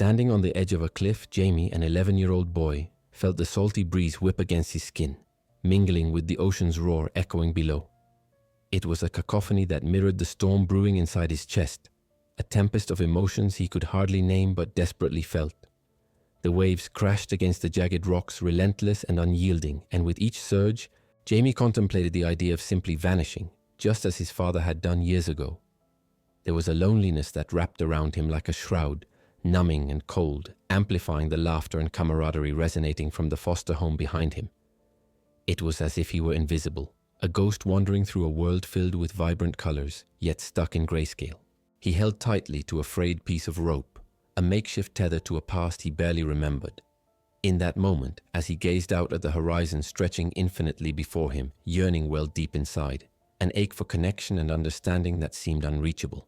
Standing on the edge of a cliff, Jamie, an 11-year-old boy, felt the salty breeze whip against his skin, mingling with the ocean's roar echoing below. It was a cacophony that mirrored the storm brewing inside his chest, a tempest of emotions he could hardly name but desperately felt. The waves crashed against the jagged rocks, relentless and unyielding, and with each surge, Jamie contemplated the idea of simply vanishing, just as his father had done years ago. There was a loneliness that wrapped around him like a shroud, numbing and cold, amplifying the laughter and camaraderie resonating from the foster home behind him. It was as if he were invisible, a ghost wandering through a world filled with vibrant colors, yet stuck in grayscale. He held tightly to a frayed piece of rope, a makeshift tether to a past he barely remembered. In that moment, as he gazed out at the horizon stretching infinitely before him, yearning welled deep inside, an ache for connection and understanding that seemed unreachable.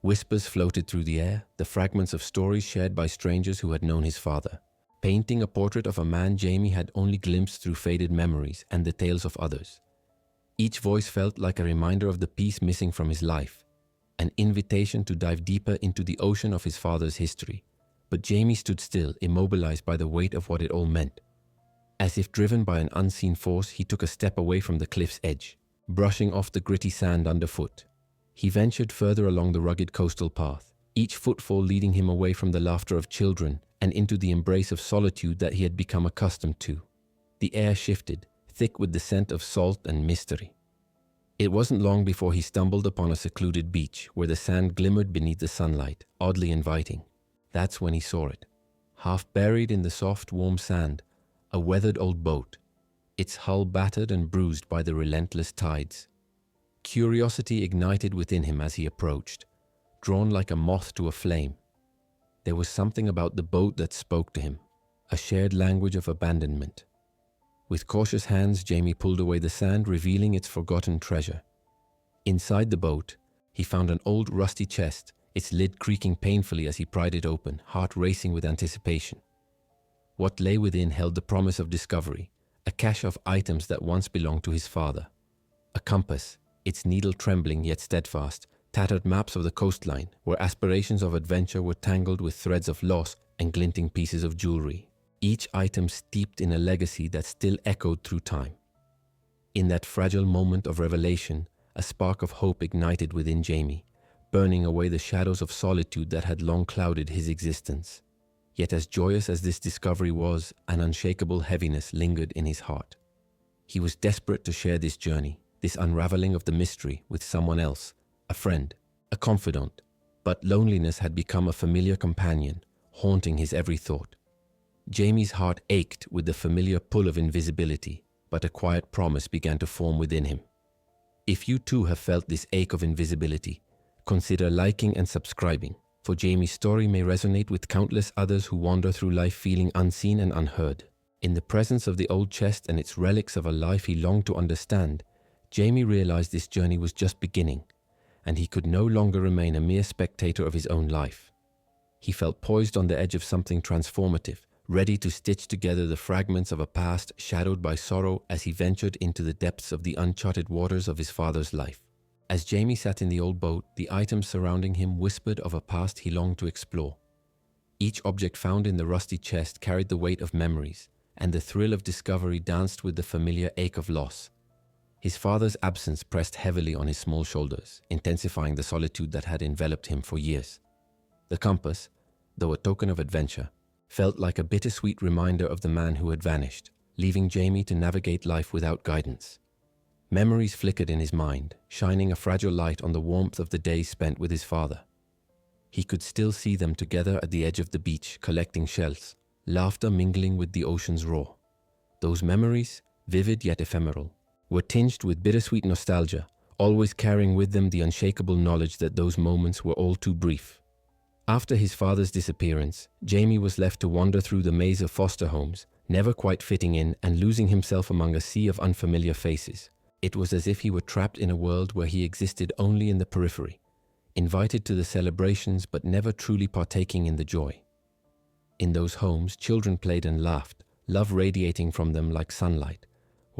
Whispers floated through the air, the fragments of stories shared by strangers who had known his father, painting a portrait of a man Jamie had only glimpsed through faded memories and the tales of others. Each voice felt like a reminder of the piece missing from his life, an invitation to dive deeper into the ocean of his father's history. But Jamie stood still, immobilized by the weight of what it all meant. As if driven by an unseen force, he took a step away from the cliff's edge, brushing off the gritty sand underfoot. He ventured further along the rugged coastal path, each footfall leading him away from the laughter of children and into the embrace of solitude that he had become accustomed to. The air shifted, thick with the scent of salt and mystery. It wasn't long before he stumbled upon a secluded beach where the sand glimmered beneath the sunlight, oddly inviting. That's when he saw it. Half buried in the soft, warm sand, a weathered old boat, its hull battered and bruised by the relentless tides. Curiosity ignited within him as he approached, drawn like a moth to a flame. There was something about the boat that spoke to him, a shared language of abandonment. With cautious hands, Jamie pulled away the sand, revealing its forgotten treasure. Inside the boat, he found an old rusty chest, its lid creaking painfully as he pried it open, heart racing with anticipation. What lay within held the promise of discovery, a cache of items that once belonged to his father. A compass, its needle trembling yet steadfast, tattered maps of the coastline, where aspirations of adventure were tangled with threads of loss and glinting pieces of jewelry, each item steeped in a legacy that still echoed through time. In that fragile moment of revelation, a spark of hope ignited within Jamie, burning away the shadows of solitude that had long clouded his existence. Yet as joyous as this discovery was, an unshakable heaviness lingered in his heart. He was desperate to share this journey, this unraveling of the mystery, with someone else, a friend, a confidant, but loneliness had become a familiar companion, haunting his every thought. Jamie's heart ached with the familiar pull of invisibility, but a quiet promise began to form within him. If you too have felt this ache of invisibility, consider liking and subscribing, for Jamie's story may resonate with countless others who wander through life feeling unseen and unheard. In the presence of the old chest and its relics of a life he longed to understand, Jamie realized this journey was just beginning, and he could no longer remain a mere spectator of his own life. He felt poised on the edge of something transformative, ready to stitch together the fragments of a past shadowed by sorrow as he ventured into the depths of the uncharted waters of his father's life. As Jamie sat in the old boat, the items surrounding him whispered of a past he longed to explore. Each object found in the rusty chest carried the weight of memories, and the thrill of discovery danced with the familiar ache of loss. His father's absence pressed heavily on his small shoulders, intensifying the solitude that had enveloped him for years. The compass, though a token of adventure, felt like a bittersweet reminder of the man who had vanished, leaving Jamie to navigate life without guidance. Memories flickered in his mind, shining a fragile light on the warmth of the days spent with his father. He could still see them together at the edge of the beach, collecting shells, laughter mingling with the ocean's roar. Those memories, vivid yet ephemeral, were tinged with bittersweet nostalgia, always carrying with them the unshakable knowledge that those moments were all too brief. After his father's disappearance, Jamie was left to wander through the maze of foster homes, never quite fitting in and losing himself among a sea of unfamiliar faces. It was as if he were trapped in a world where he existed only in the periphery, invited to the celebrations but never truly partaking in the joy. In those homes, children played and laughed, love radiating from them like sunlight,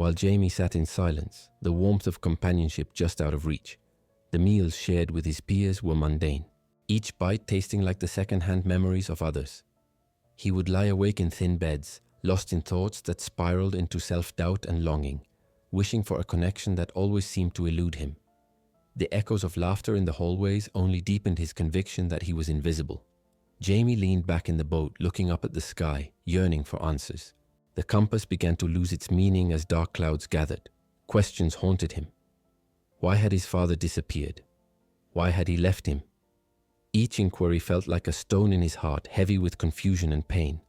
while Jamie sat in silence, the warmth of companionship just out of reach. The meals shared with his peers were mundane. each bite tasting like the second-hand memories of others. He would lie awake in thin beds, lost in thoughts that spiraled into self-doubt and longing, wishing for a connection that always seemed to elude him. The echoes of laughter in the hallways only deepened his conviction that he was invisible. Jamie leaned back in the boat, looking up at the sky, yearning for answers. The compass began to lose its meaning as dark clouds gathered. Questions haunted him. Why had his father disappeared? Why had he left him? Each inquiry felt like a stone in his heart, heavy with confusion and pain.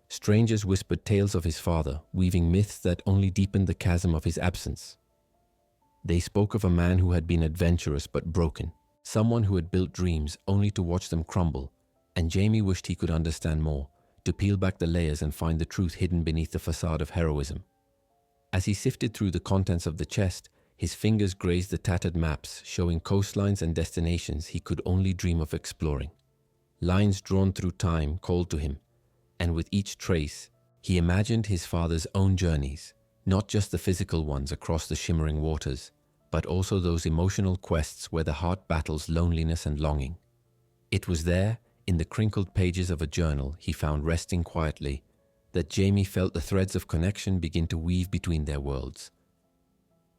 Strangers whispered tales of his father, weaving myths that only deepened the chasm of his absence. They spoke of a man who had been adventurous but broken, someone who had built dreams only to watch them crumble, and Jamie wished he could understand more, to peel back the layers and find the truth hidden beneath the facade of heroism. As he sifted through the contents of the chest, his fingers grazed the tattered maps, showing coastlines and destinations he could only dream of exploring. Lines drawn through time called to him, and with each trace, he imagined his father's own journeys, not just the physical ones across the shimmering waters, but also those emotional quests where the heart battles loneliness and longing. It was there, in the crinkled pages of a journal he found resting quietly, that Jamie felt the threads of connection begin to weave between their worlds.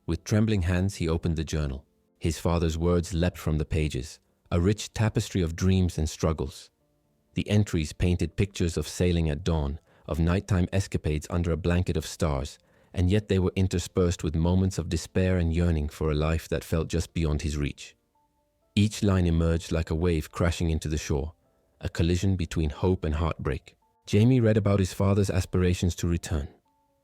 With trembling hands, he opened the journal. His father's words leapt from the pages, a rich tapestry of dreams and struggles. The entries painted pictures of sailing at dawn, of nighttime escapades under a blanket of stars, and yet they were interspersed with moments of despair and yearning for a life that felt just beyond his reach. Each line emerged like a wave crashing into the shore, a collision between hope and heartbreak. Jamie read about his father's aspirations to return,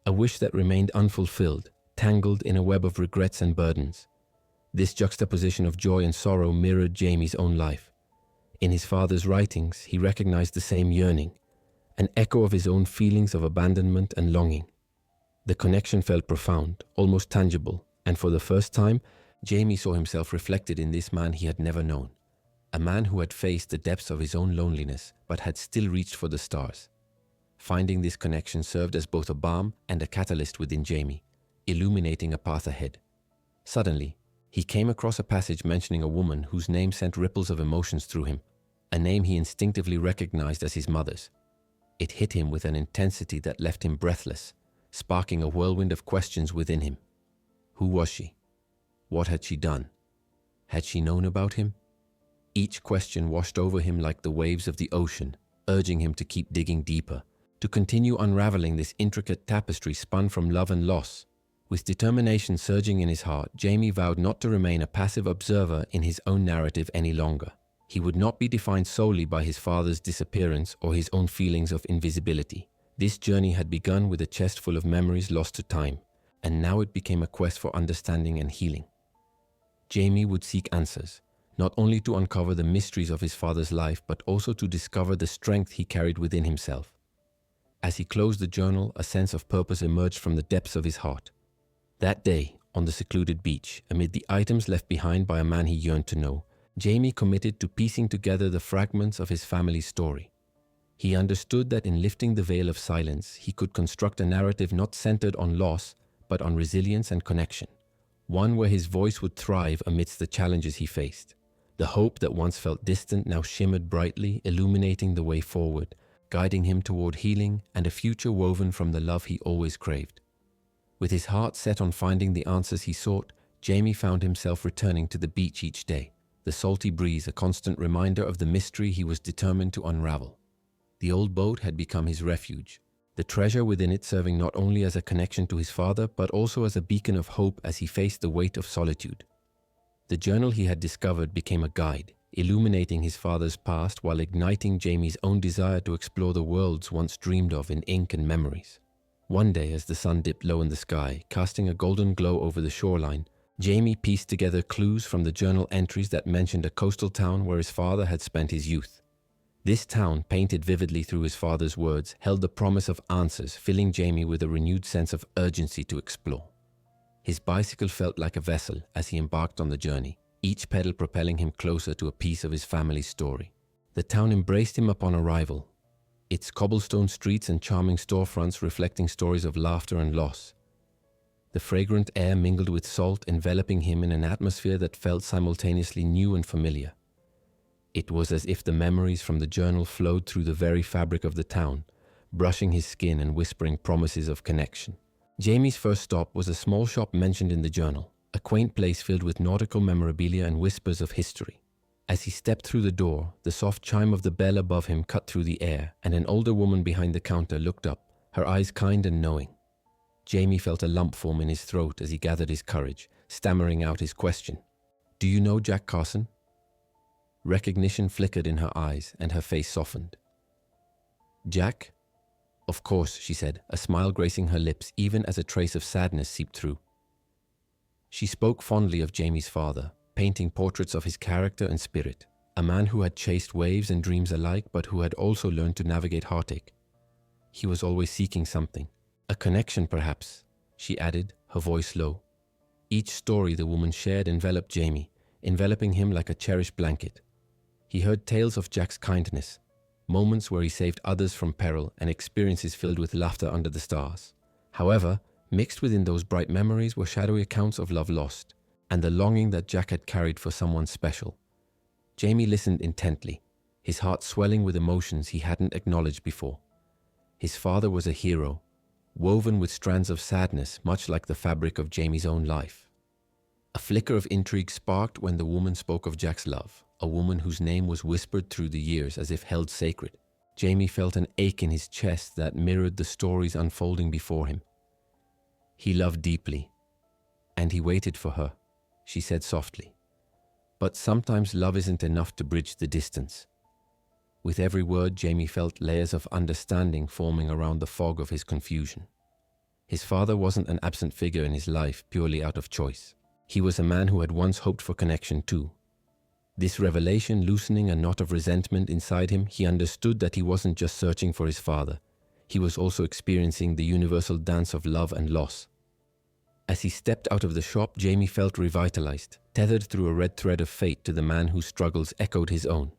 a wish that remained unfulfilled, tangled in a web of regrets and burdens. This juxtaposition of joy and sorrow mirrored Jamie's own life. In his father's writings, he recognized the same yearning, an echo of his own feelings of abandonment and longing. The connection felt profound, almost tangible, and for the first time, Jamie saw himself reflected in this man he had never known, a man who had faced the depths of his own loneliness but had still reached for the stars. Finding this connection served as both a balm and a catalyst within Jamie, illuminating a path ahead. Suddenly, he came across a passage mentioning a woman whose name sent ripples of emotions through him, a name he instinctively recognized as his mother's. It hit him with an intensity that left him breathless, sparking a whirlwind of questions within him. Who was she? What had she done? Had she known about him? Each question washed over him like the waves of the ocean, urging him to keep digging deeper, to continue unraveling this intricate tapestry spun from love and loss. With determination surging in his heart, Jamie vowed not to remain a passive observer in his own narrative any longer. He would not be defined solely by his father's disappearance or his own feelings of invisibility. This journey had begun with a chest full of memories lost to time, and now it became a quest for understanding and healing. Jamie would seek answers, not only to uncover the mysteries of his father's life, but also to discover the strength he carried within himself. As he closed the journal, a sense of purpose emerged from the depths of his heart. That day, on the secluded beach, amid the items left behind by a man he yearned to know, Jamie committed to piecing together the fragments of his family's story. He understood that in lifting the veil of silence, he could construct a narrative not centered on loss, but on resilience and connection, one where his voice would thrive amidst the challenges he faced. The hope that once felt distant now shimmered brightly, illuminating the way forward, guiding him toward healing and a future woven from the love he always craved. With his heart set on finding the answers he sought, Jamie found himself returning to the beach each day, the salty breeze a constant reminder of the mystery he was determined to unravel. The old boat had become his refuge, the treasure within it serving not only as a connection to his father, but also as a beacon of hope as he faced the weight of solitude. The journal he had discovered became a guide, illuminating his father's past while igniting Jamie's own desire to explore the worlds once dreamed of in ink and memories. One day, as the sun dipped low in the sky, casting a golden glow over the shoreline, Jamie pieced together clues from the journal entries that mentioned a coastal town where his father had spent his youth. This town, painted vividly through his father's words, held the promise of answers, filling Jamie with a renewed sense of urgency to explore. His bicycle felt like a vessel as he embarked on the journey, each pedal propelling him closer to a piece of his family's story. The town embraced him upon arrival, its cobblestone streets and charming storefronts reflecting stories of laughter and loss. The fragrant air mingled with salt, enveloping him in an atmosphere that felt simultaneously new and familiar. It was as if the memories from the journal flowed through the very fabric of the town, brushing his skin and whispering promises of connection. Jamie's first stop was a small shop mentioned in the journal, a quaint place filled with nautical memorabilia and whispers of history. As he stepped through the door, the soft chime of the bell above him cut through the air, and an older woman behind the counter looked up, her eyes kind and knowing. Jamie felt a lump form in his throat as he gathered his courage, stammering out his question. "Do you know Jack Carson?" Recognition flickered in her eyes, and her face softened. "Jack?" "Of course," she said, a smile gracing her lips even as a trace of sadness seeped through. She spoke fondly of Jamie's father, painting portraits of his character and spirit, a man who had chased waves and dreams alike but who had also learned to navigate heartache. He was always seeking something, a connection perhaps, she added, her voice low. Each story the woman shared enveloped Jamie, enveloping him like a cherished blanket. He heard tales of Jack's kindness, moments where he saved others from peril and experiences filled with laughter under the stars. However, mixed within those bright memories were shadowy accounts of love lost, and the longing that Jack had carried for someone special. Jamie listened intently, his heart swelling with emotions he hadn't acknowledged before. His father was a hero, woven with strands of sadness much like the fabric of Jamie's own life. A flicker of intrigue sparked when the woman spoke of Jack's love, a woman whose name was whispered through the years as if held sacred. Jamie felt an ache in his chest that mirrored the stories unfolding before him. He loved deeply, and he waited for her, she said softly. But sometimes love isn't enough to bridge the distance. With every word, Jamie felt layers of understanding forming around the fog of his confusion. His father wasn't an absent figure in his life purely out of choice. He was a man who had once hoped for connection too. This revelation loosening a knot of resentment inside him, he understood that he wasn't just searching for his father. He was also experiencing the universal dance of love and loss. As he stepped out of the shop, Jamie felt revitalized, tethered through a red thread of fate to the man whose struggles echoed his own.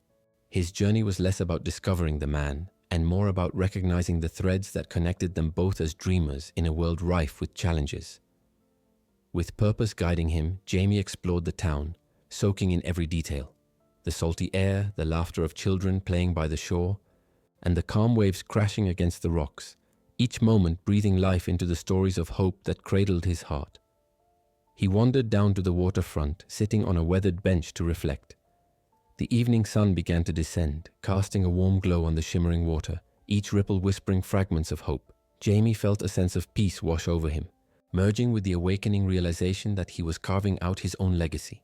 His journey was less about discovering the man, and more about recognizing the threads that connected them both as dreamers in a world rife with challenges. With purpose guiding him, Jamie explored the town, soaking in every detail. The salty air, the laughter of children playing by the shore, and the calm waves crashing against the rocks, each moment breathing life into the stories of hope that cradled his heart. He wandered down to the waterfront, sitting on a weathered bench to reflect. The evening sun began to descend, casting a warm glow on the shimmering water, each ripple whispering fragments of hope. Jamie felt a sense of peace wash over him, merging with the awakening realization that he was carving out his own legacy.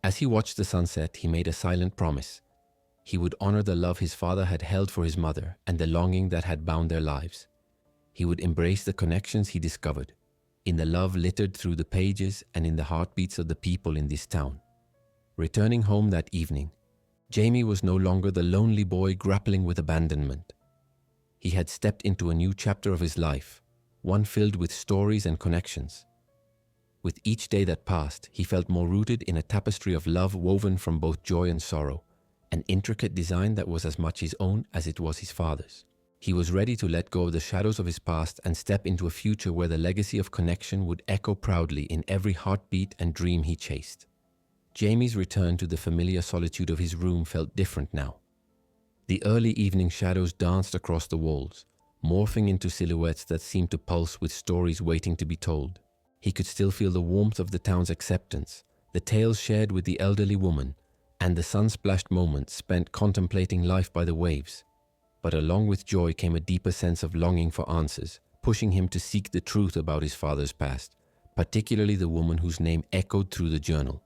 As he watched the sunset, he made a silent promise. He would honor the love his father had held for his mother and the longing that had bound their lives. He would embrace the connections he discovered, in the love littered through the pages and in the heartbeats of the people in this town. Returning home that evening, Jamie was no longer the lonely boy grappling with abandonment. He had stepped into a new chapter of his life, one filled with stories and connections. With each day that passed, he felt more rooted in a tapestry of love woven from both joy and sorrow, an intricate design that was as much his own as it was his father's. He was ready to let go of the shadows of his past and step into a future where the legacy of connection would echo proudly in every heartbeat and dream he chased. Jamie's return to the familiar solitude of his room felt different now. The early evening shadows danced across the walls, morphing into silhouettes that seemed to pulse with stories waiting to be told. He could still feel the warmth of the town's acceptance, the tales shared with the elderly woman, and the sun-splashed moments spent contemplating life by the waves. But along with joy came a deeper sense of longing for answers, pushing him to seek the truth about his father's past, particularly the woman whose name echoed through the journal,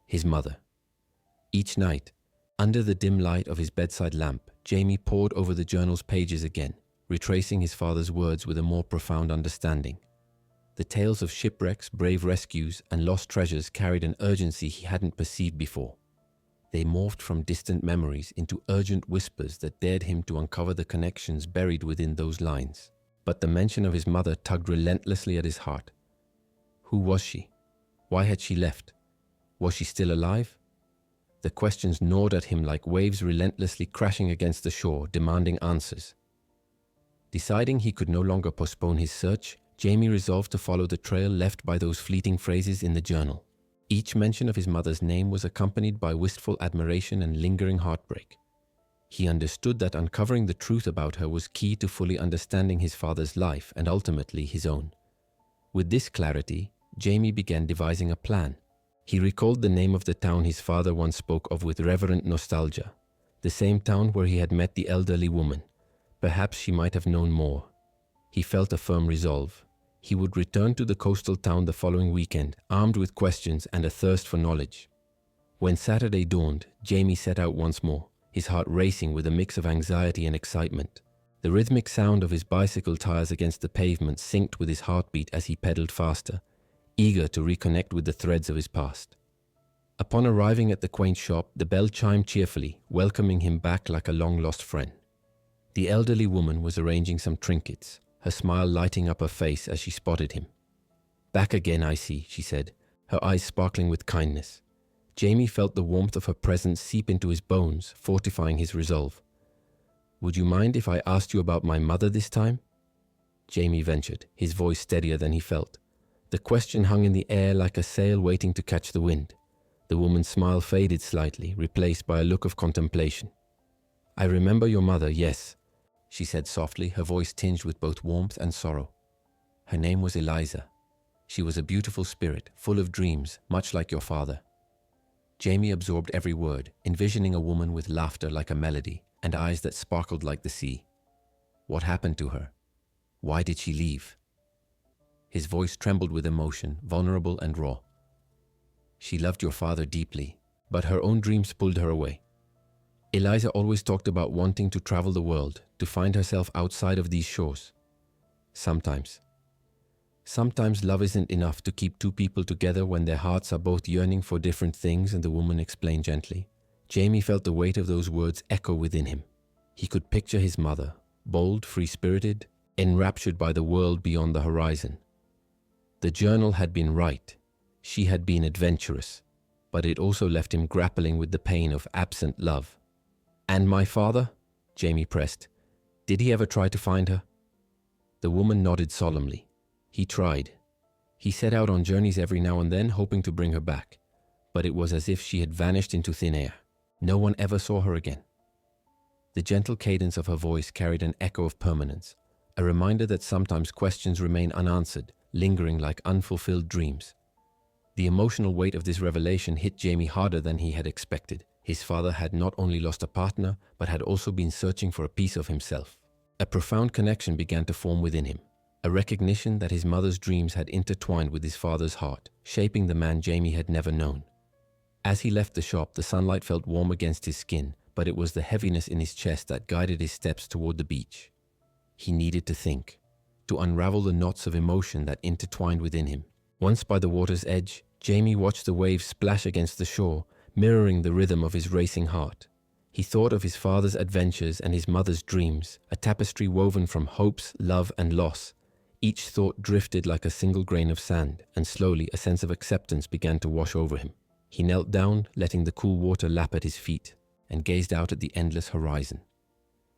his mother. Each night, under the dim light of his bedside lamp, Jamie pored over the journal's pages again, retracing his father's words with a more profound understanding. The tales of shipwrecks, brave rescues, and lost treasures carried an urgency he hadn't perceived before. They morphed from distant memories into urgent whispers that dared him to uncover the connections buried within those lines. But the mention of his mother tugged relentlessly at his heart. Who was she? Why had she left? Was she still alive? The questions gnawed at him like waves relentlessly crashing against the shore, demanding answers. Deciding he could no longer postpone his search, Jamie resolved to follow the trail left by those fleeting phrases in the journal. Each mention of his mother's name was accompanied by wistful admiration and lingering heartbreak. He understood that uncovering the truth about her was key to fully understanding his father's life and ultimately his own. With this clarity, Jamie began devising a plan. He recalled the name of the town his father once spoke of with reverent nostalgia, the same town where he had met the elderly woman. Perhaps she might have known more. He felt a firm resolve. He would return to the coastal town the following weekend, armed with questions and a thirst for knowledge. When Saturday dawned, Jamie set out once more, his heart racing with a mix of anxiety and excitement. The rhythmic sound of his bicycle tires against the pavement synced with his heartbeat as he pedaled faster, eager to reconnect with the threads of his past. Upon arriving at the quaint shop, the bell chimed cheerfully, welcoming him back like a long-lost friend. The elderly woman was arranging some trinkets, her smile lighting up her face as she spotted him. "Back again, I see," she said, her eyes sparkling with kindness. Jamie felt the warmth of her presence seep into his bones, fortifying his resolve. "Would you mind if I asked you about my mother this time?" Jamie ventured, his voice steadier than he felt. The question hung in the air like a sail waiting to catch the wind. The woman's smile faded slightly, replaced by a look of contemplation. "I remember your mother, yes," she said softly, her voice tinged with both warmth and sorrow. "Her name was Eliza. She was a beautiful spirit, full of dreams, much like your father." Jamie absorbed every word, envisioning a woman with laughter like a melody and eyes that sparkled like the sea. What happened to her? Why did she leave? His voice trembled with emotion, vulnerable and raw. "She loved your father deeply, but her own dreams pulled her away. Eliza always talked about wanting to travel the world, to find herself outside of these shores. Sometimes love isn't enough to keep two people together when their hearts are both yearning for different things," and the woman explained gently. Jamie felt the weight of those words echo within him. He could picture his mother, bold, free-spirited, enraptured by the world beyond the horizon. The journal had been right. She had been adventurous, but it also left him grappling with the pain of absent love. "And my father?" Jamie pressed. "Did he ever try to find her?" The woman nodded solemnly. "He tried. He set out on journeys every now and then, hoping to bring her back, but it was as if she had vanished into thin air. No one ever saw her again." The gentle cadence of her voice carried an echo of permanence, a reminder that sometimes questions remain unanswered, lingering like unfulfilled dreams. The emotional weight of this revelation hit Jamie harder than he had expected. His father had not only lost a partner, but had also been searching for a piece of himself. A profound connection began to form within him, a recognition that his mother's dreams had intertwined with his father's heart, shaping the man Jamie had never known. As he left the shop, the sunlight felt warm against his skin, but it was the heaviness in his chest that guided his steps toward the beach. He needed to think, to unravel the knots of emotion that intertwined within him. Once by the water's edge, Jamie watched the waves splash against the shore, mirroring the rhythm of his racing heart. He thought of his father's adventures and his mother's dreams, a tapestry woven from hopes, love, and loss. Each thought drifted like a single grain of sand, and slowly a sense of acceptance began to wash over him. He knelt down, letting the cool water lap at his feet, and gazed out at the endless horizon.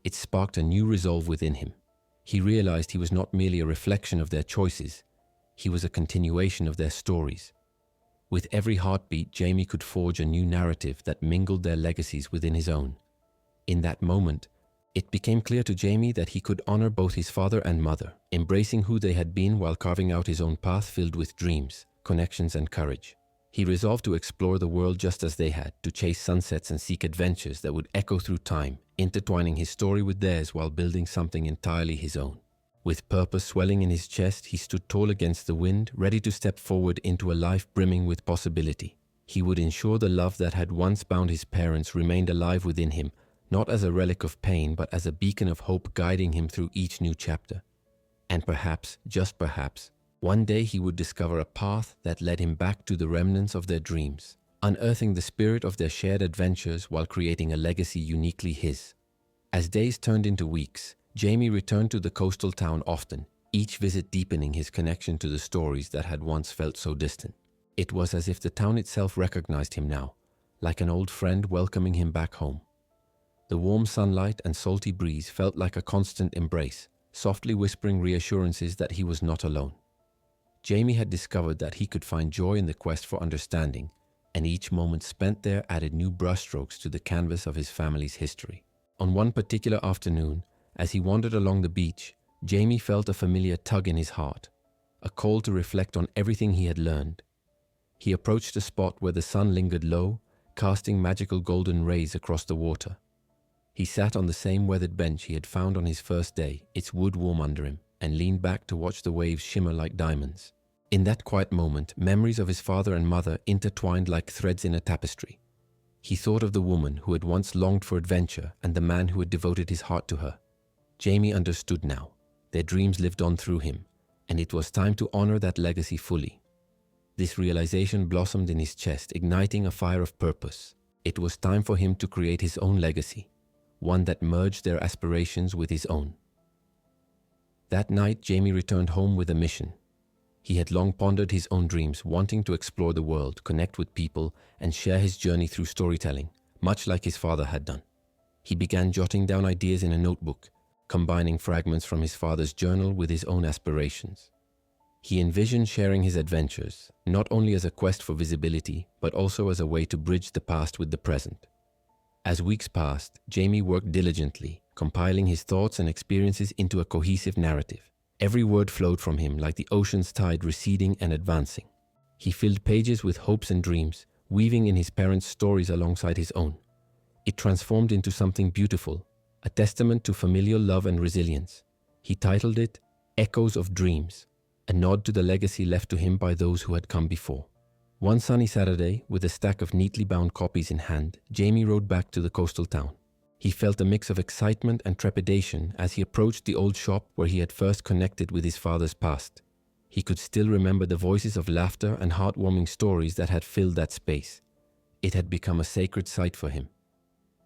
It sparked a new resolve within him. He realized he was not merely a reflection of their choices, he was a continuation of their stories. With every heartbeat, Jamie could forge a new narrative that mingled their legacies within his own. In that moment, it became clear to Jamie that he could honor both his father and mother, embracing who they had been while carving out his own path filled with dreams, connections, and courage. He resolved to explore the world just as they had, to chase sunsets and seek adventures that would echo through time, intertwining his story with theirs while building something entirely his own. With purpose swelling in his chest, he stood tall against the wind, ready to step forward into a life brimming with possibility. He would ensure the love that had once bound his parents remained alive within him, not as a relic of pain, but as a beacon of hope guiding him through each new chapter. And perhaps, just perhaps, one day he would discover a path that led him back to the remnants of their dreams, unearthing the spirit of their shared adventures while creating a legacy uniquely his. As days turned into weeks, Jamie returned to the coastal town often, each visit deepening his connection to the stories that had once felt so distant. It was as if the town itself recognized him now, like an old friend welcoming him back home. The warm sunlight and salty breeze felt like a constant embrace, softly whispering reassurances that he was not alone. Jamie had discovered that he could find joy in the quest for understanding, and each moment spent there added new brushstrokes to the canvas of his family's history. On one particular afternoon, as he wandered along the beach, Jamie felt a familiar tug in his heart, a call to reflect on everything he had learned. He approached a spot where the sun lingered low, casting magical golden rays across the water. He sat on the same weathered bench he had found on his first day, its wood warm under him, and leaned back to watch the waves shimmer like diamonds. In that quiet moment, memories of his father and mother intertwined like threads in a tapestry. He thought of the woman who had once longed for adventure and the man who had devoted his heart to her. Jamie understood now. Their dreams lived on through him, and it was time to honor that legacy fully. This realization blossomed in his chest, igniting a fire of purpose. It was time for him to create his own legacy, one that merged their aspirations with his own. That night, Jamie returned home with a mission. He had long pondered his own dreams, wanting to explore the world, connect with people, and share his journey through storytelling, much like his father had done. He began jotting down ideas in a notebook, combining fragments from his father's journal with his own aspirations. He envisioned sharing his adventures, not only as a quest for visibility, but also as a way to bridge the past with the present. As weeks passed, Jamie worked diligently, compiling his thoughts and experiences into a cohesive narrative. Every word flowed from him like the ocean's tide, receding and advancing. He filled pages with hopes and dreams, weaving in his parents' stories alongside his own. It transformed into something beautiful, a testament to familial love and resilience. He titled it Echoes of Dreams, a nod to the legacy left to him by those who had come before. One sunny Saturday, with a stack of neatly bound copies in hand, Jamie rode back to the coastal town. He felt a mix of excitement and trepidation as he approached the old shop where he had first connected with his father's past. He could still remember the voices of laughter and heartwarming stories that had filled that space. It had become a sacred site for him.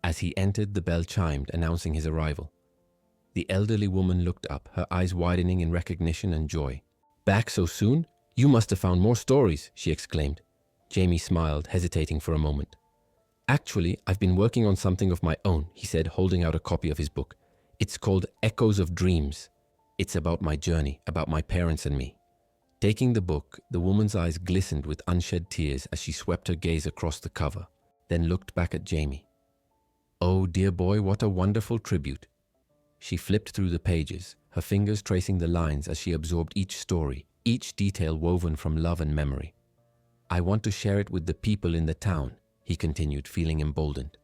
As he entered, the bell chimed, announcing his arrival. The elderly woman looked up, her eyes widening in recognition and joy. "Back so soon? You must have found more stories," she exclaimed. Jamie smiled, hesitating for a moment. "Actually, I've been working on something of my own," he said, holding out a copy of his book. "It's called Echoes of Dreams. It's about my journey, about my parents and me." Taking the book, the woman's eyes glistened with unshed tears as she swept her gaze across the cover, then looked back at Jamie. "Oh, dear boy, what a wonderful tribute." She flipped through the pages, her fingers tracing the lines as she absorbed each story, each detail woven from love and memory. "I want to share it with the people in the town," he continued, feeling emboldened.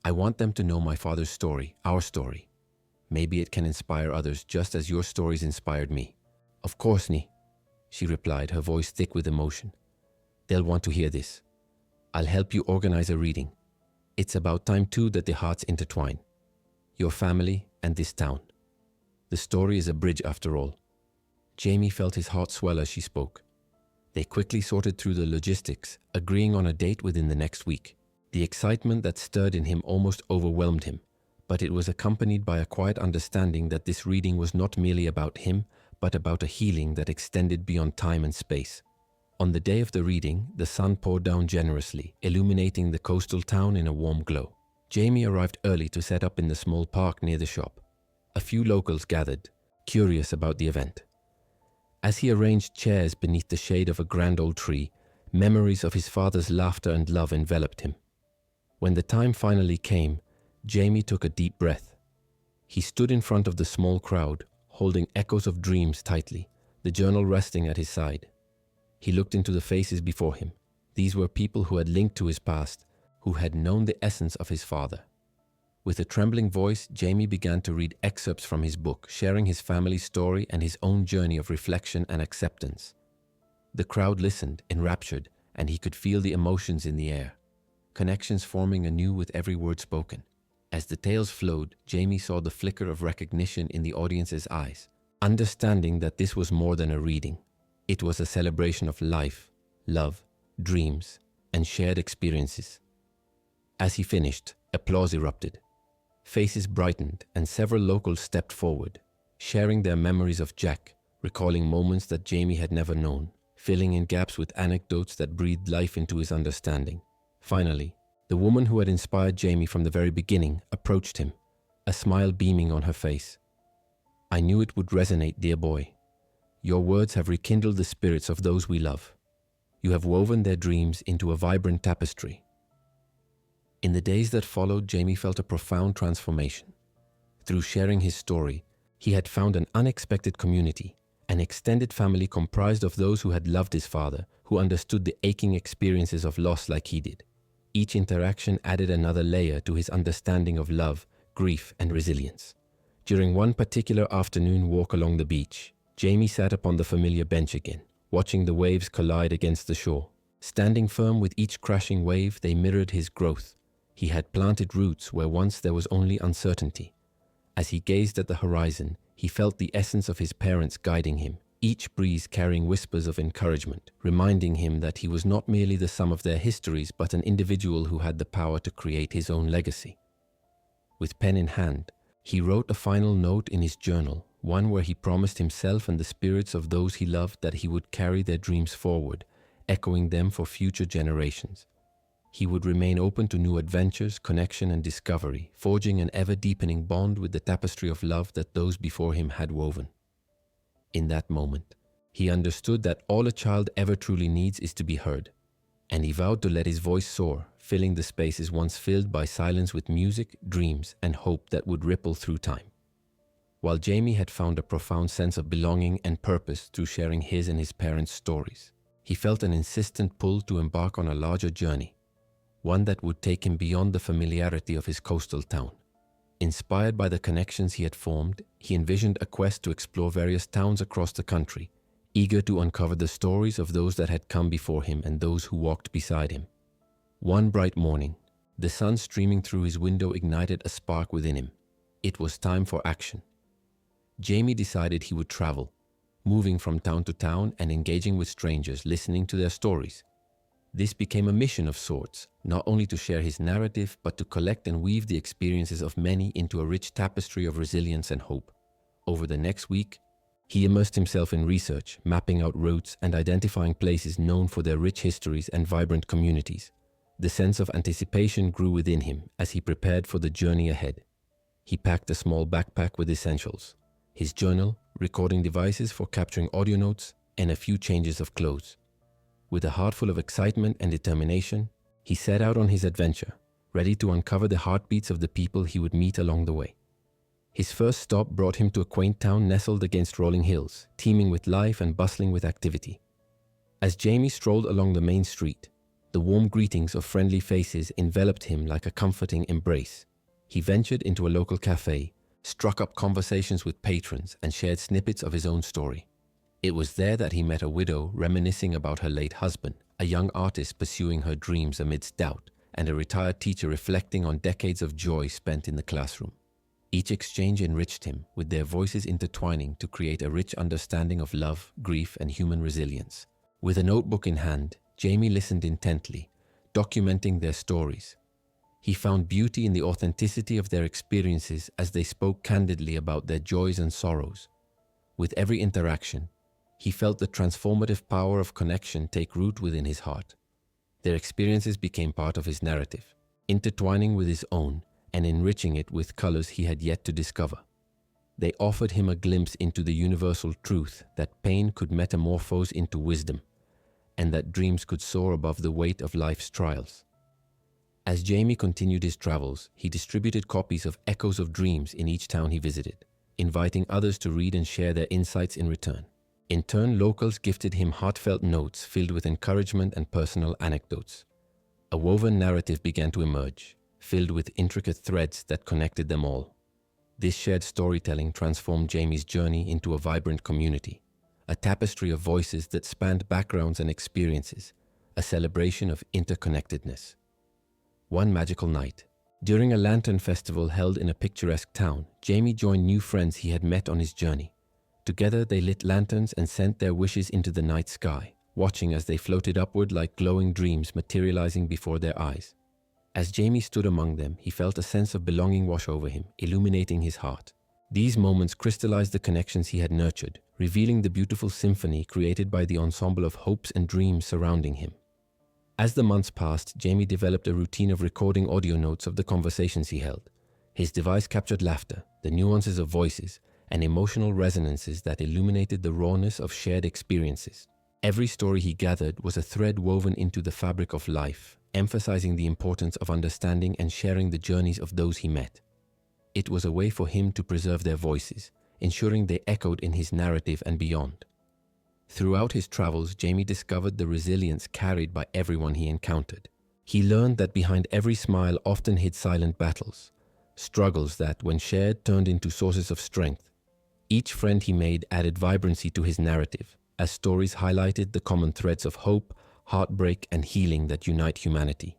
"I want them to know my father's story, our story. Maybe it can inspire others just as your stories inspired me." "Of course, Ni," she replied, her voice thick with emotion. "They'll want to hear this. I'll help you organize a reading. It's about time too that the hearts intertwine. Your family and this town. The story is a bridge after all." Jamie felt his heart swell as she spoke. They quickly sorted through the logistics, agreeing on a date within the next week. The excitement that stirred in him almost overwhelmed him, but it was accompanied by a quiet understanding that this reading was not merely about him, but about a healing that extended beyond time and space. On the day of the reading, the sun poured down generously, illuminating the coastal town in a warm glow. Jamie arrived early to set up in the small park near the shop. A few locals gathered, curious about the event. As he arranged chairs beneath the shade of a grand old tree, memories of his father's laughter and love enveloped him. When the time finally came, Jamie took a deep breath. He stood in front of the small crowd, holding Echoes of Dreams tightly, the journal resting at his side. He looked into the faces before him. These were people who had linked to his past, who had known the essence of his father. With a trembling voice, Jamie began to read excerpts from his book, sharing his family's story and his own journey of reflection and acceptance. The crowd listened, enraptured, and he could feel the emotions in the air, connections forming anew with every word spoken. As the tales flowed, Jamie saw the flicker of recognition in the audience's eyes, understanding that this was more than a reading. It was a celebration of life, love, dreams, and shared experiences. As he finished, applause erupted. Faces brightened, and several locals stepped forward, sharing their memories of Jack, recalling moments that Jamie had never known, filling in gaps with anecdotes that breathed life into his understanding. Finally, the woman who had inspired Jamie from the very beginning approached him, a smile beaming on her face. "I knew it would resonate, dear boy. your words have rekindled the spirits of those we love. You have woven their dreams into a vibrant tapestry. In the days that followed, Jamie felt a profound transformation. Through sharing his story, he had found an unexpected community, an extended family comprised of those who had loved his father, who understood the aching experiences of loss like he did. Each interaction added another layer to his understanding of love, grief, and resilience. During one particular afternoon walk along the beach, Jamie sat upon the familiar bench again, watching the waves collide against the shore. Standing firm with each crashing wave, they mirrored his growth. He had planted roots where once there was only uncertainty. As he gazed at the horizon, he felt the essence of his parents guiding him, each breeze carrying whispers of encouragement, reminding him that he was not merely the sum of their histories, but an individual who had the power to create his own legacy. With pen in hand, he wrote a final note in his journal, one where he promised himself and the spirits of those he loved that he would carry their dreams forward, echoing them for future generations. He would remain open to new adventures, connection, and discovery, forging an ever-deepening bond with the tapestry of love that those before him had woven. In that moment, he understood that all a child ever truly needs is to be heard, and he vowed to let his voice soar, filling the spaces once filled by silence with music, dreams, and hope that would ripple through time. While Jamie had found a profound sense of belonging and purpose through sharing his and his parents' stories, he felt an insistent pull to embark on a larger journey, one that would take him beyond the familiarity of his coastal town. Inspired by the connections he had formed, he envisioned a quest to explore various towns across the country, eager to uncover the stories of those that had come before him and those who walked beside him. One bright morning, the sun streaming through his window ignited a spark within him. It was time for action. Jamie decided he would travel, moving from town to town and engaging with strangers, listening to their stories. This became a mission of sorts, not only to share his narrative, but to collect and weave the experiences of many into a rich tapestry of resilience and hope. Over the next week, he immersed himself in research, mapping out routes and identifying places known for their rich histories and vibrant communities. The sense of anticipation grew within him as he prepared for the journey ahead. He packed a small backpack with essentials, his journal, recording devices for capturing audio notes, and a few changes of clothes. With a heart full of excitement and determination, he set out on his adventure, ready to uncover the heartbeats of the people he would meet along the way. His first stop brought him to a quaint town nestled against rolling hills, teeming with life and bustling with activity. As Jamie strolled along the main street, the warm greetings of friendly faces enveloped him like a comforting embrace. He ventured into a local cafe, struck up conversations with patrons, and shared snippets of his own story. It was there that he met a widow reminiscing about her late husband, a young artist pursuing her dreams amidst doubt, and a retired teacher reflecting on decades of joy spent in the classroom. Each exchange enriched him, with their voices intertwining to create a rich understanding of love, grief, and human resilience. With a notebook in hand, Jamie listened intently, documenting their stories. He found beauty in the authenticity of their experiences as they spoke candidly about their joys and sorrows. With every interaction, he felt the transformative power of connection take root within his heart. Their experiences became part of his narrative, intertwining with his own and enriching it with colors he had yet to discover. They offered him a glimpse into the universal truth that pain could metamorphose into wisdom, and that dreams could soar above the weight of life's trials. As Jamie continued his travels, he distributed copies of Echoes of Dreams in each town he visited, inviting others to read and share their insights in return. In turn, locals gifted him heartfelt notes filled with encouragement and personal anecdotes. A woven narrative began to emerge, filled with intricate threads that connected them all. This shared storytelling transformed Jamie's journey into a vibrant community, a tapestry of voices that spanned backgrounds and experiences, a celebration of interconnectedness. One magical night, during a lantern festival held in a picturesque town, Jamie joined new friends he had met on his journey. Together they lit lanterns and sent their wishes into the night sky, watching as they floated upward like glowing dreams materializing before their eyes. As Jamie stood among them, he felt a sense of belonging wash over him, illuminating his heart. These moments crystallized the connections he had nurtured, revealing the beautiful symphony created by the ensemble of hopes and dreams surrounding him. As the months passed, Jamie developed a routine of recording audio notes of the conversations he held. His device captured laughter, the nuances of voices, and emotional resonances that illuminated the rawness of shared experiences. Every story he gathered was a thread woven into the fabric of life, emphasizing the importance of understanding and sharing the journeys of those he met. It was a way for him to preserve their voices, ensuring they echoed in his narrative and beyond. Throughout his travels, Jamie discovered the resilience carried by everyone he encountered. He learned that behind every smile often hid silent battles, struggles that, when shared, turned into sources of strength. Each friend he made added vibrancy to his narrative, as stories highlighted the common threads of hope, heartbreak, and healing that unite humanity.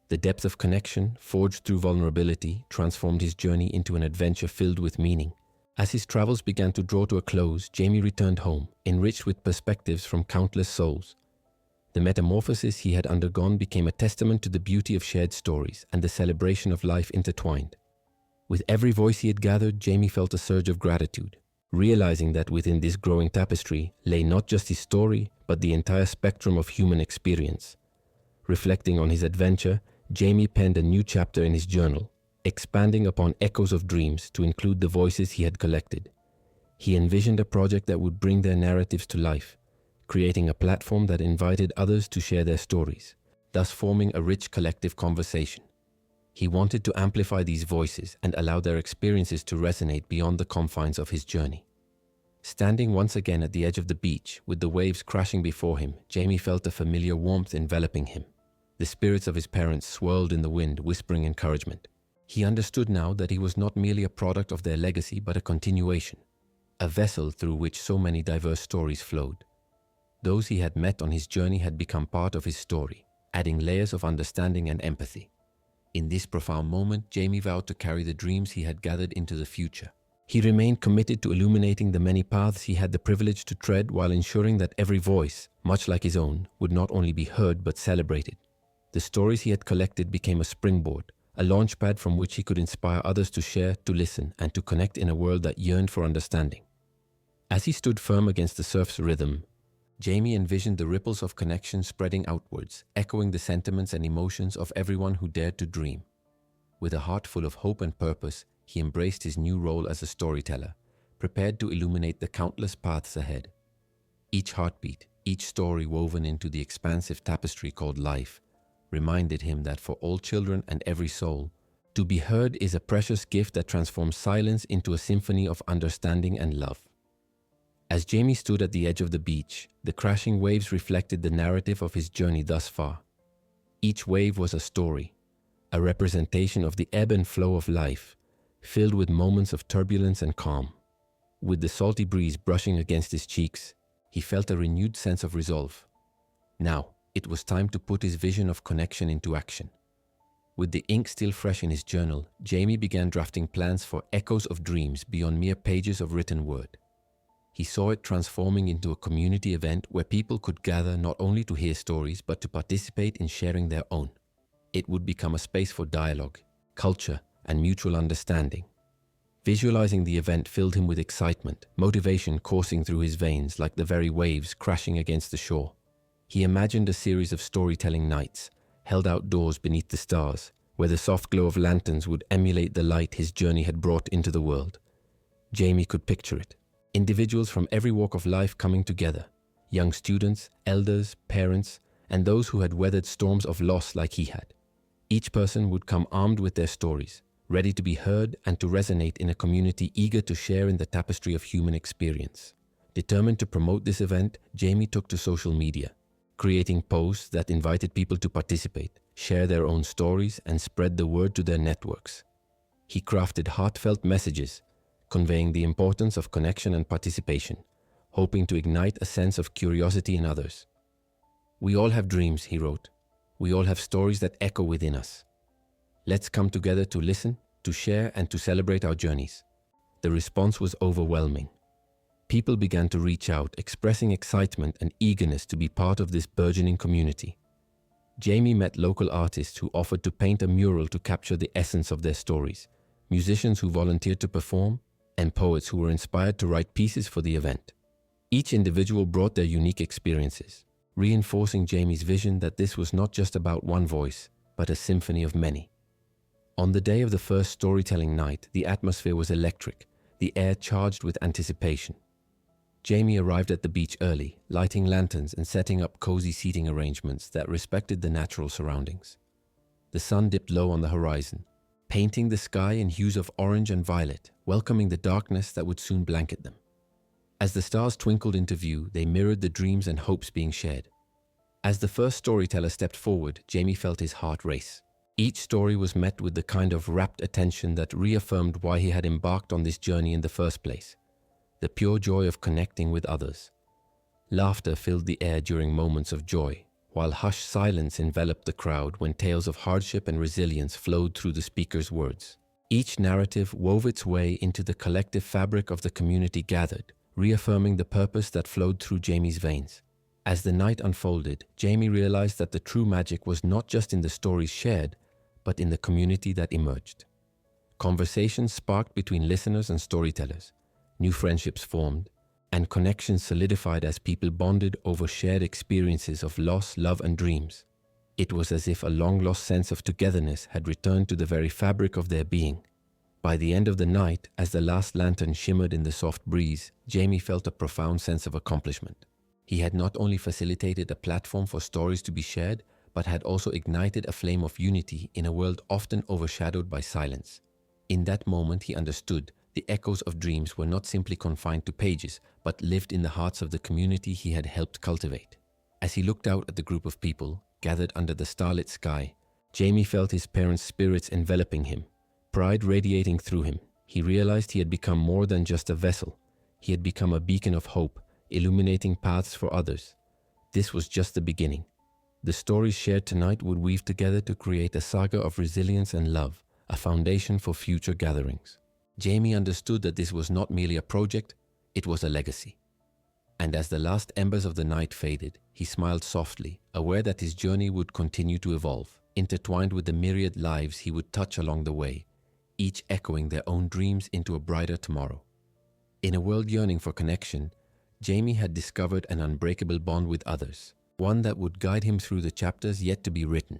The depth of connection, forged through vulnerability, transformed his journey into an adventure filled with meaning. As his travels began to draw to a close, Jamie returned home, enriched with perspectives from countless souls. The metamorphosis he had undergone became a testament to the beauty of shared stories and the celebration of life intertwined. With every voice he had gathered, Jamie felt a surge of gratitude, realizing that within this growing tapestry lay not just his story, but the entire spectrum of human experience. Reflecting on his adventure, Jamie penned a new chapter in his journal, expanding upon echoes of dreams to include the voices he had collected. He envisioned a project that would bring their narratives to life, creating a platform that invited others to share their stories, thus forming a rich collective conversation. He wanted to amplify these voices and allow their experiences to resonate beyond the confines of his journey. Standing once again at the edge of the beach, with the waves crashing before him, Jamie felt a familiar warmth enveloping him. The spirits of his parents swirled in the wind, whispering encouragement. He understood now that he was not merely a product of their legacy, but a continuation, a vessel through which so many diverse stories flowed. Those he had met on his journey had become part of his story, adding layers of understanding and empathy. In this profound moment, Jamie vowed to carry the dreams he had gathered into the future. He remained committed to illuminating the many paths he had the privilege to tread, while ensuring that every voice, much like his own, would not only be heard but celebrated. The stories he had collected became a springboard, a launchpad from which he could inspire others to share, to listen, and to connect in a world that yearned for understanding. As he stood firm against the surf's rhythm, Jamie envisioned the ripples of connection spreading outwards, echoing the sentiments and emotions of everyone who dared to dream. With a heart full of hope and purpose, he embraced his new role as a storyteller, prepared to illuminate the countless paths ahead. Each heartbeat, each story woven into the expansive tapestry called life, reminded him that for all children and every soul, to be heard is a precious gift that transforms silence into a symphony of understanding and love. As Jamie stood at the edge of the beach, the crashing waves reflected the narrative of his journey thus far. Each wave was a story, a representation of the ebb and flow of life, filled with moments of turbulence and calm. With the salty breeze brushing against his cheeks, he felt a renewed sense of resolve. Now, it was time to put his vision of connection into action. With the ink still fresh in his journal, Jamie began drafting plans for echoes of dreams beyond mere pages of written word. He saw it transforming into a community event where people could gather not only to hear stories, but to participate in sharing their own. It would become a space for dialogue, culture, and mutual understanding. Visualizing the event filled him with excitement, motivation coursing through his veins like the very waves crashing against the shore. He imagined a series of storytelling nights, held outdoors beneath the stars, where the soft glow of lanterns would emulate the light his journey had brought into the world. Jamie could picture it. Individuals from every walk of life coming together, young students, elders, parents, and those who had weathered storms of loss like he had. Each person would come armed with their stories, ready to be heard and to resonate in a community eager to share in the tapestry of human experience. Determined to promote this event, Jamie took to social media, creating posts that invited people to participate, share their own stories, and spread the word to their networks. He crafted heartfelt messages, conveying the importance of connection and participation, hoping to ignite a sense of curiosity in others. "We all have dreams," he wrote. "We all have stories that echo within us. Let's come together to listen, to share, and to celebrate our journeys." The response was overwhelming. People began to reach out, expressing excitement and eagerness to be part of this burgeoning community. Jamie met local artists who offered to paint a mural to capture the essence of their stories, musicians who volunteered to perform, and poets who were inspired to write pieces for the event. Each individual brought their unique experiences, reinforcing Jamie's vision that this was not just about one voice, but a symphony of many. On the day of the first storytelling night, the atmosphere was electric, the air charged with anticipation. Jamie arrived at the beach early, lighting lanterns and setting up cozy seating arrangements that respected the natural surroundings. The sun dipped low on the horizon, painting the sky in hues of orange and violet, welcoming the darkness that would soon blanket them. As the stars twinkled into view, they mirrored the dreams and hopes being shared. As the first storyteller stepped forward, Jamie felt his heart race. Each story was met with the kind of rapt attention that reaffirmed why he had embarked on this journey in the first place: the pure joy of connecting with others. Laughter filled the air during moments of joy, while hushed silence enveloped the crowd when tales of hardship and resilience flowed through the speaker's words. Each narrative wove its way into the collective fabric of the community gathered, reaffirming the purpose that flowed through Jamie's veins. As the night unfolded, Jamie realized that the true magic was not just in the stories shared, but in the community that emerged. Conversations sparked between listeners and storytellers, new friendships formed, and connections solidified as people bonded over shared experiences of loss, love, and dreams. It was as if a long-lost sense of togetherness had returned to the very fabric of their being. By the end of the night, as the last lantern shimmered in the soft breeze, Jamie felt a profound sense of accomplishment. He had not only facilitated a platform for stories to be shared, but had also ignited a flame of unity in a world often overshadowed by silence. In that moment, he understood the echoes of dreams were not simply confined to pages, but lived in the hearts of the community he had helped cultivate. As he looked out at the group of people gathered under the starlit sky, Jamie felt his parents' spirits enveloping him, pride radiating through him. He realized he had become more than just a vessel. He had become a beacon of hope, illuminating paths for others. This was just the beginning. The stories shared tonight would weave together to create a saga of resilience and love, a foundation for future gatherings. Jamie understood that this was not merely a project, it was a legacy. And as the last embers of the night faded, he smiled softly, aware that his journey would continue to evolve, intertwined with the myriad lives he would touch along the way, each echoing their own dreams into a brighter tomorrow. In a world yearning for connection, Jamie had discovered an unbreakable bond with others, one that would guide him through the chapters yet to be written.